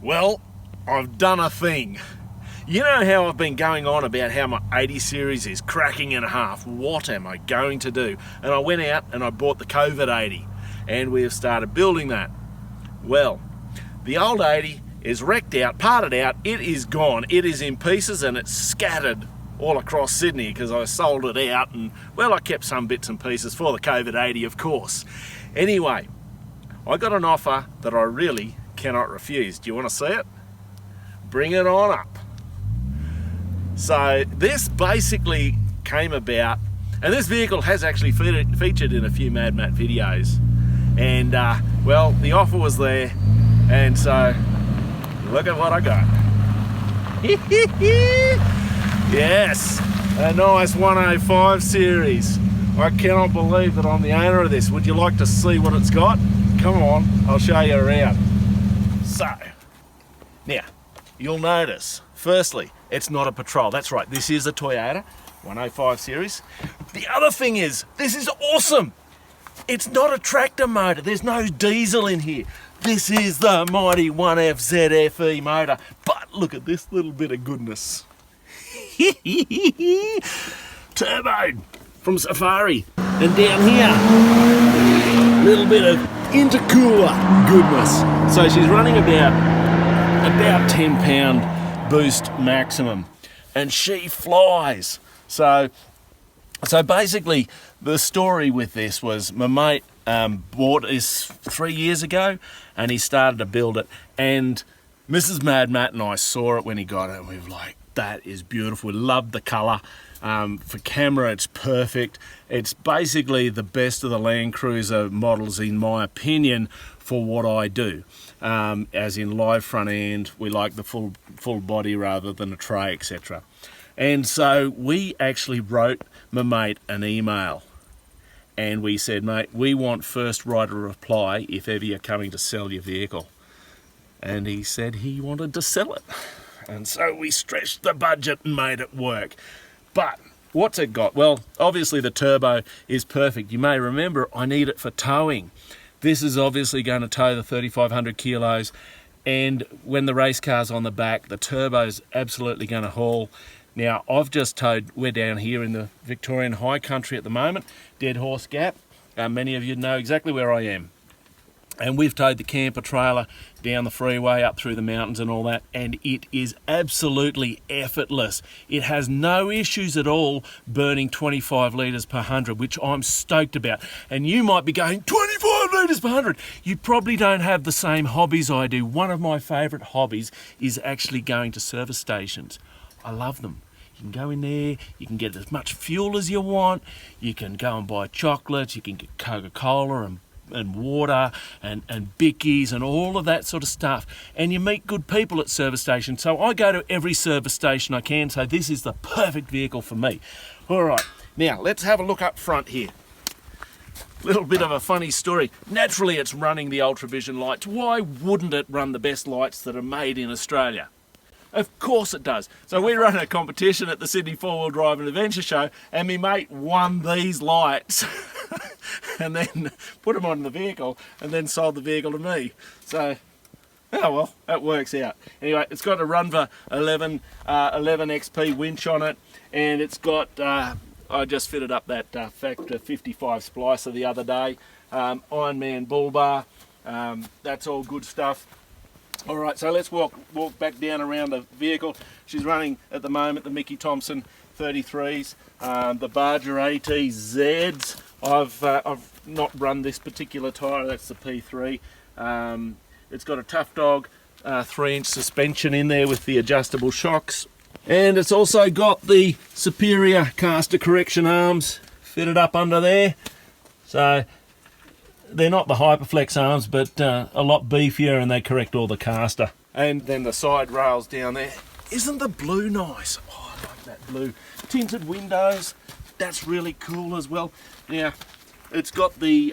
Well, I've done a thing. You know how I've been going on about how my 80 series is cracking in half. What am I going to do? And I went out and I bought the COVID 80 and we have started building that. Well, the old 80 is wrecked out, parted out, it is gone. It is in pieces and it's scattered all across Sydney because I sold it out and, well, I kept some bits and pieces for the COVID 80, of course. Anyway, I got an offer that I really cannot refuse. Do you want to see it? Bring it on up. So this basically came about, and this vehicle has actually featured in a few Mad Matt videos, and well, the offer was there, and so look at what I got. Yes, a nice 105 series. I cannot believe that I'm the owner of this. Would you like to see what it's got? Come on, I'll show you around. So, now, you'll notice, firstly, it's not a Patrol. That's right, this is a Toyota 105 series. The other thing is, this is awesome. It's not a tractor motor. There's no diesel in here. This is the mighty 1FZ motor. But look at this little bit of goodness. Turbo from Safari. And down here, little bit of intercooler goodness. So she's running about 10 pound boost maximum, and she flies. So basically the story with this was my mate bought this 3 years ago and he started to build it, and Mrs. Mad Matt and I saw it when he got it and we were like, that is beautiful. We loved the colour. For camera it's perfect. It's basically the best of the Land Cruiser models in my opinion for what I do. As in live front end, we like the full body rather than a tray, etc. And so we actually wrote my mate an email and we said, mate, we want first right of reply if ever you're coming to sell your vehicle. And he said he wanted to sell it. And so we stretched the budget and made it work. But what's it got? Well, obviously the turbo is perfect. You may remember I need it for towing. This is obviously going to tow the 3,500 kilos, and when the race car's on the back, the turbo's absolutely going to haul. Now, I've just towed, we're down here in the Victorian High Country at the moment, Dead Horse Gap. Many of you know exactly where I am. And we've towed the camper trailer down the freeway, up through the mountains and all that, and it is absolutely effortless. It has no issues at all burning 25 litres per 100, which I'm stoked about. And you might be going, 25 litres per 100? You probably don't have the same hobbies I do. One of my favourite hobbies is actually going to service stations. I love them. You can go in there, you can get as much fuel as you want, you can go and buy chocolates, you can get Coca-Cola and water and bickies and all of that sort of stuff, and you meet good people at service stations. So I go to every service station I can, so this is the perfect vehicle for me. All right, now let's have a look up front here. Little bit of a funny story. Naturally it's running the Ultravision lights. Why wouldn't it run the best lights that are made in Australia? Of course it does. So we ran a competition at the Sydney 4-Wheel Drive and Adventure Show, and my mate won these lights and then put them on the vehicle and then sold the vehicle to me. So, oh well, that works out. Anyway, it's got a Runva 11 XP winch on it, and it's got, I just fitted up that Factor 55 splicer the other day, Ironman bull bar, that's all good stuff. All right, so let's walk back down around the vehicle. She's running at the moment the Mickey Thompson 33s, the Barger ATZs. I've not run this particular tyre. That's the P3. It's got a Tough Dog 3-inch suspension in there with the adjustable shocks, and it's also got the Superior caster correction arms fitted up under there. So they're not the Hyperflex arms, but a lot beefier, and they correct all the caster. And then the side rails down there. Isn't the blue nice? Oh, I like that blue. Tinted windows, that's really cool as well. Now, it's got the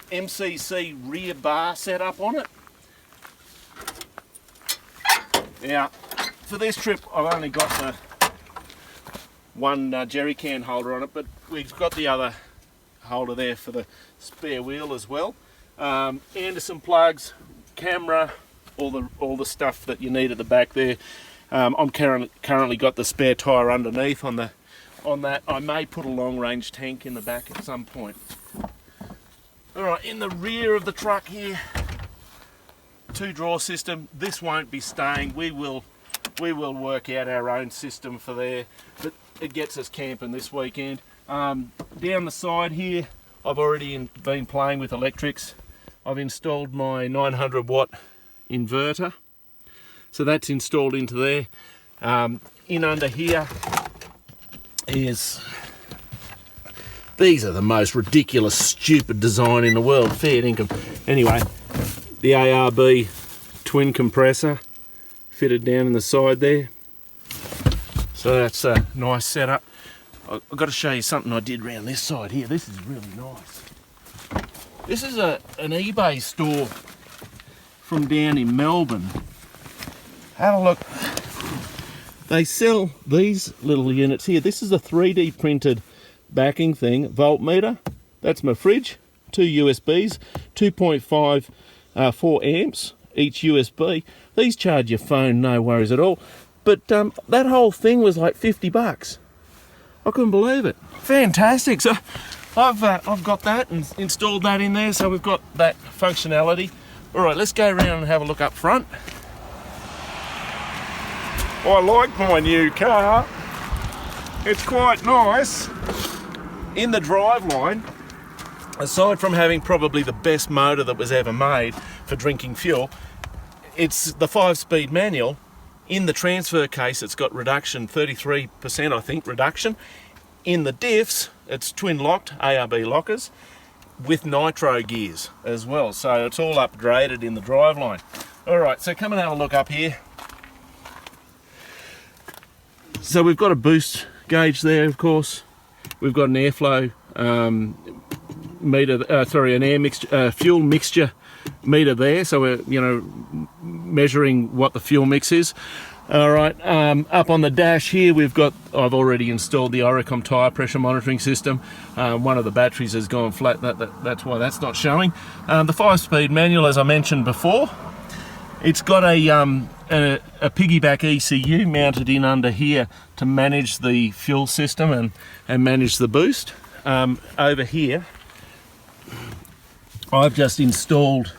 MCC rear bar set up on it. Now, for this trip, I've only got the one jerry can holder on it, but we've got the other holder there for the spare wheel as well. Anderson plugs, camera, all the stuff that you need at the back there. I'm currently got the spare tyre underneath on that. I may put a long range tank in the back at some point. All right, in the rear of the truck here, 2-drawer system. This won't be staying. We will work out our own system for there, but it gets us camping this weekend. Down the side here, I've already been playing with electrics. I've installed my 900 watt inverter, so that's installed into there. In under here is, these are the most ridiculous, stupid design in the world. Fair dinkum. Anyway, the ARB twin compressor fitted down in the side there. So that's a nice setup. I've got to show you something I did around this side here. This is really nice. This is an eBay store from down in Melbourne. Have a look. They sell these little units here. This is a 3D printed backing thing, voltmeter. That's my fridge. 2 USBs, 2.5 4 amps each USB. These charge your phone, no worries at all. But that whole thing was like $50. I couldn't believe it. Fantastic. So I've got that and installed that in there, so we've got that functionality. All right, let's go around and have a look up front. I like my new car. It's quite nice. In the driveline, aside from having probably the best motor that was ever made for drinking fuel, it's the 5-speed manual. In the transfer case, it's got reduction, 33% I think reduction. In the diffs, it's twin locked ARB lockers with nitro gears as well. So it's all upgraded in the driveline. All right, so come and have a look up here. So we've got a boost gauge there, of course. We've got an airflow meter, an air mixture, fuel mixture meter there. So we're, measuring what the fuel mix is. All right, up on the dash here, I've already installed the Oricom tyre pressure monitoring system. One of the batteries has gone flat, that's why that's not showing. The 5-speed manual, as I mentioned before, it's got a piggyback ECU mounted in under here to manage the fuel system and manage the boost. Over here, I've just installed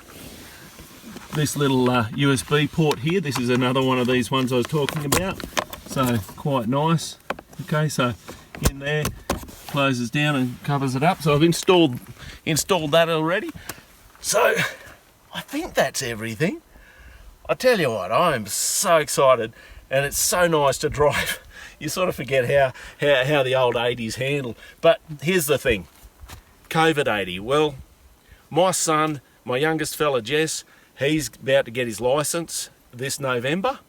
this little USB port here. This is another one of these ones I was talking about. So quite nice. Okay, so in there, closes down and covers it up. So I've installed that already. So I think that's everything. I tell you what, I am so excited, and it's so nice to drive. You sort of forget how the old 80s handled. But here's the thing, COVID 80. Well, my son, my youngest fella, Jess, he's about to get his license this November,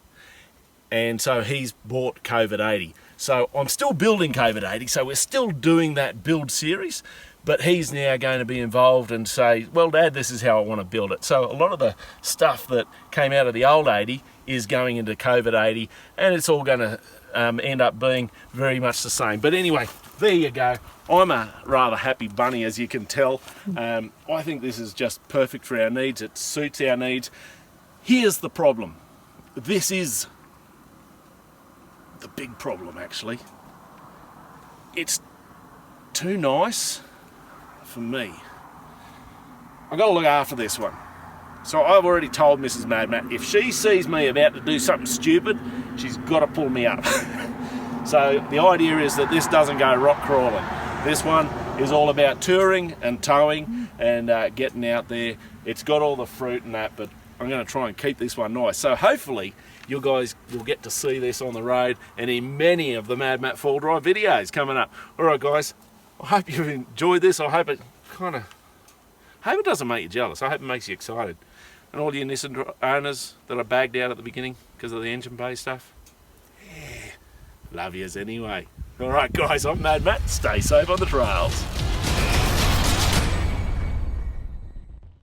and so he's bought COVID 80. So I'm still building COVID 80, so we're still doing that build series, but he's now going to be involved and say, well, Dad, this is how I want to build it. So a lot of the stuff that came out of the old 80 is going into COVID 80, and it's all going to end up being very much the same. But anyway, there you go. I'm a rather happy bunny, as you can tell. I think this is just perfect for our needs. It suits our needs. Here's the problem. This is the big problem, actually. It's too nice for me. I've got to look after this one. So I've already told Mrs. Mad Matt, if she sees me about to do something stupid, she's got to pull me up. So the idea is that this doesn't go rock crawling. This one is all about touring and towing and getting out there. It's got all the fruit and that, but I'm going to try and keep this one nice. So hopefully you guys will get to see this on the road and in many of the Mad Matt 4Drive videos coming up. All right, guys, I hope you've enjoyed this. I hope it doesn't make you jealous. I hope it makes you excited. And all you Nissan owners that are bagged out at the beginning because of the engine bay stuff, yeah, love yous anyway. All right, guys, I'm Mad Matt. Stay safe on the trails.